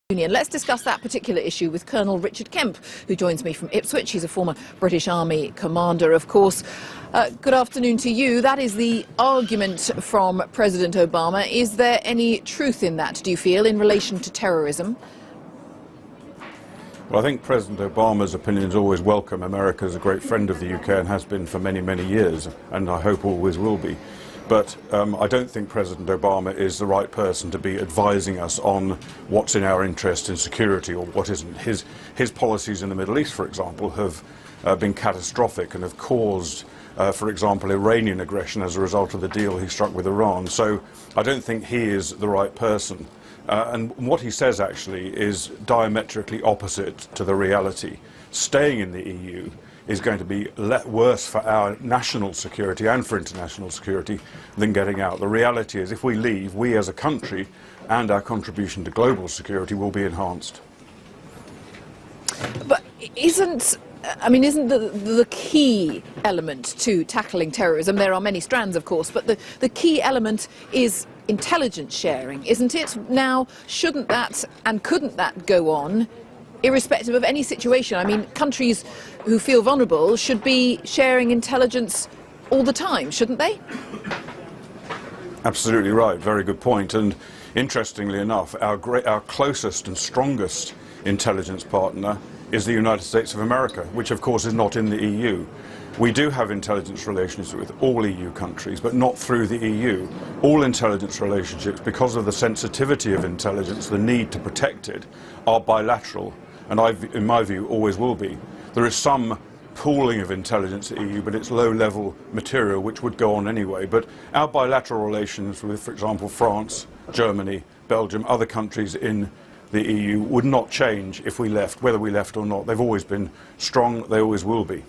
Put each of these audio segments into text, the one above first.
Union. Let's discuss that particular issue with Colonel Richard Kemp, who joins me from Ipswich. He's a former British Army commander, of course. Good afternoon to you. That is the argument from President Obama. Is there any truth in that, do you feel, in relation to terrorism? Well, I think President Obama's opinion is always welcome. America is a great friend of the UK and has been for many, many years, and I hope always will be. But I don't think President Obama is the right person to be advising us on what's in our interest in security or what isn't. His policies in the Middle East, for example, have been catastrophic and have caused, for example, Iranian aggression as a result of the deal he struck with Iran. So I don't think he is the right person. And what he says actually is diametrically opposite to the reality. Staying in the EU is going to be worse for our national security and for international security than getting out. The reality is if we leave, we as a country and our contribution to global security will be enhanced. But isn't the key element to tackling terrorism, there are many strands of course, but the key element is intelligence sharing, isn't it? Now, shouldn't that and couldn't that go on irrespective of any situation? I mean, countries who feel vulnerable should be sharing intelligence all the time, shouldn't they? Absolutely right, very good point. And interestingly enough, our closest and strongest intelligence partner is the United States of America, which of course is not in the EU. We do have intelligence relations with all EU countries, but not through the EU. All intelligence relationships, because of the sensitivity of intelligence, the need to protect it, are bilateral, and in my view, always will be. There is some pooling of intelligence at EU, but it's low-level material which would go on anyway. But our bilateral relations with, for example, France, Germany, Belgium, other countries in the EU would not change if we left, whether we left or not. They've always been strong, they always will be.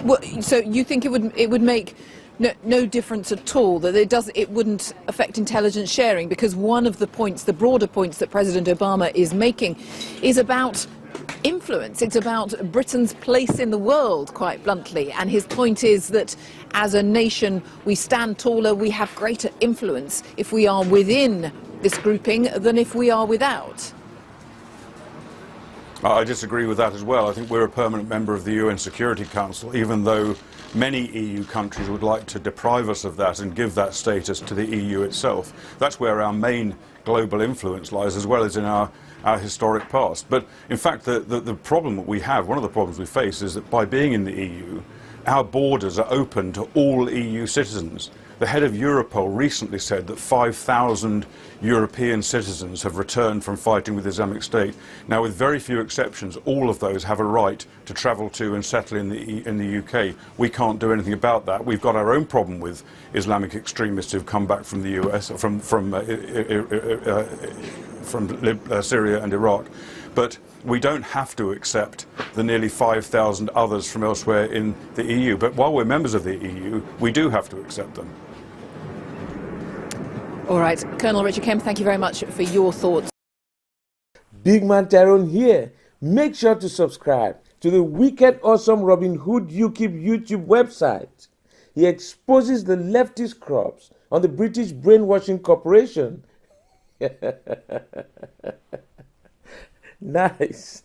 Well, so you think it would make no difference at all, that it wouldn't affect intelligence sharing, because one of the points, the broader points that President Obama is making is about influence. It's about Britain's place in the world, quite bluntly, and his point is that as a nation we stand taller, we have greater influence if we are within this grouping than if we are without. I disagree with that as well. I think we're a permanent member of the UN Security Council, even though many EU countries would like to deprive us of that and give that status to the EU itself. That's where our main global influence lies, as well as in our historic past. But in fact, the problem that we have, one of the problems we face, is that by being in the EU, our borders are open to all EU citizens. The head of Europol recently said that 5,000 European citizens have returned from fighting with Islamic State. Now, with very few exceptions, all of those have a right to travel to and settle in the UK. We can't do anything about that. We've got our own problem with Islamic extremists who've come back from the US, from Syria and Iraq. But we don't have to accept the nearly 5,000 others from elsewhere in the EU. But while we're members of the EU, we do have to accept them. All right, Colonel Richard Kemp, thank you very much for your thoughts. Big Man Tyrone here. Make sure to subscribe to the Wicked Awesome Robin Hood UKIP YouTube website. He exposes the leftist crops on the British Brainwashing Corporation. Nice.